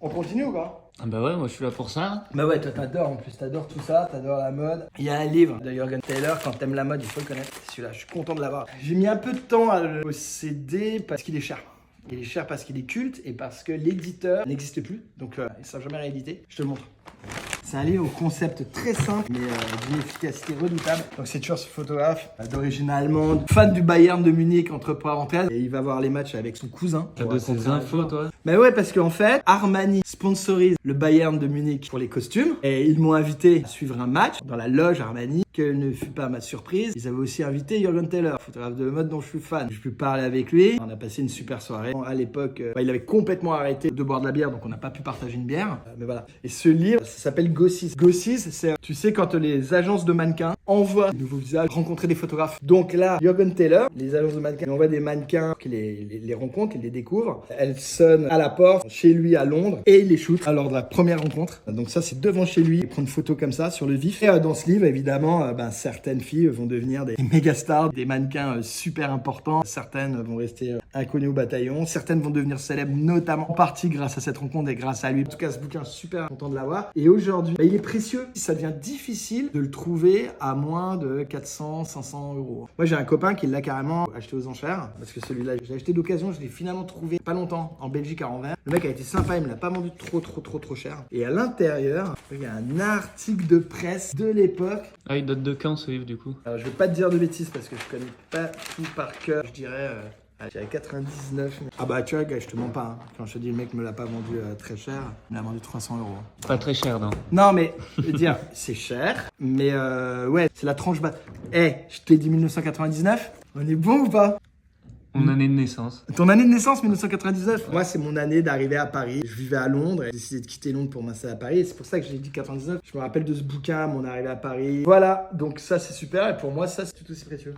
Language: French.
On continue ou quoi? Ah bah ouais, moi je suis là pour ça. Bah ouais, toi t'adores en plus, t'adores tout ça, t'adores la mode. Il y a un livre de Jürgen Taylor, quand t'aimes la mode, il faut le connaître. C'est celui-là, je suis content de l'avoir. J'ai mis un peu de temps à le posséder parce qu'il est cher. Il est cher parce qu'il est culte et parce que l'éditeur n'existe plus. Donc ils ne sont jamais réédité. Je te le montre. C'est un livre au concept très simple, mais d'une efficacité redoutable. Donc c'est toujours ce photographe d'origine allemande, fan du Bayern de Munich entre parenthèses, et il va voir les matchs avec son cousin. T'as de ces infos toi? Bah ouais, parce qu'en fait, Armani sponsorise le Bayern de Munich pour les costumes, et ils m'ont invité à suivre un match dans la loge Armani. Quelle ne fut pas ma surprise, ils avaient aussi invité Jürgen Taylor, photographe de mode dont je suis fan. Je peux parler avec lui, on a passé une super soirée. À l'époque, il avait complètement arrêté de boire de la bière, donc on n'a pas pu partager une bière. Mais voilà. Et ce livre, ça s'appelle Gossis. Gossis, c'est, tu sais, quand les agences de mannequins envoient de nouveaux visages, rencontrer des photographes. Donc là, Jürgen Taylor, les agences de mannequins, envoient des mannequins qui les rencontrent, ils les découvrent. Elles sonnent à la porte, chez lui à Londres, et il les shoot lors de la première rencontre. Donc ça, c'est devant chez lui, il prend une photo comme ça, sur le vif. Et dans ce livre, évidemment, certaines filles vont devenir des méga stars, des mannequins super importants. Certaines vont rester inconnues au bataillon. Certaines vont devenir célèbres, notamment en partie grâce à cette rencontre et grâce à lui. En tout cas, ce bouquin, super content de l'avoir. Et aujourd'hui, il est précieux. Ça devient difficile de le trouver à moins de 400, 500 euros. Moi, j'ai un copain qui l'a carrément acheté aux enchères, parce que celui-là, je l'ai acheté d'occasion. Je l'ai finalement trouvé pas longtemps en Belgique à Anvers. Le mec a été sympa, il me l'a pas vendu trop cher. Et à l'intérieur, il y a un article de presse de l'époque. Ah, il date de quand ce livre du coup? Alors, je vais pas te dire de bêtises parce que je connais pas tout par cœur. Je dirais 99. Ah bah tu vois, gars, je te mens pas. Hein. Quand je te dis le mec me l'a pas vendu très cher, il me l'a vendu 300 euros. Pas très cher, non? Non mais, je veux dire, c'est cher, mais ouais, c'est la tranche basse. Je t'ai dit 1999, on est bon ou pas? Mon année de naissance. Ton année de naissance, 1999. Moi, c'est mon année d'arrivée à Paris. Je vivais à Londres et j'ai décidé de quitter Londres pour m'installer à Paris. Et c'est pour ça que j'ai dit 99. Je me rappelle de ce bouquin, mon arrivée à Paris. Voilà, donc ça, c'est super. Et pour moi, ça, c'est tout aussi précieux.